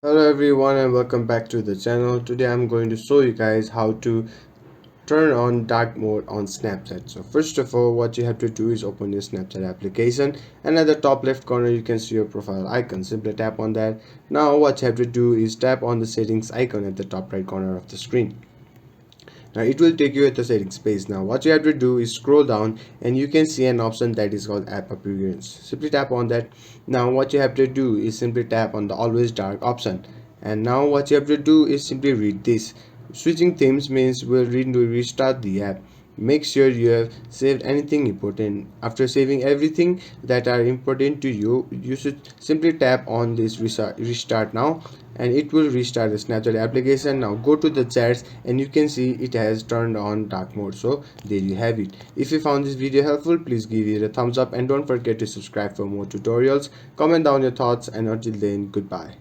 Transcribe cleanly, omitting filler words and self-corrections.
Hello everyone and welcome back to the channel. Today I'm going to show you guys how to turn on dark mode on Snapchat. So first of all, what you have to do is open your Snapchat application, and at the top left corner you can see your profile icon. Simply tap on that. Now what you have to do is tap on the settings icon at the top right corner of the screen. Now it will take you at the settings page. Now what you have to do is scroll down and you can see an option that is called app appearance. Simply tap on that. Now what you have to do is simply tap on the always dark option, and now what you have to do is simply read this. Switching themes means we'll restart the app. Make sure you have saved anything important. After saving everything that are important to you, you should simply tap on this restart now, and it will restart the Snapchat application. Now go to the chats and you can see it has turned on dark mode. So there you have it. If you found this video helpful, please give it a thumbs up and don't forget to subscribe for more tutorials. Comment down your thoughts, and until then, goodbye.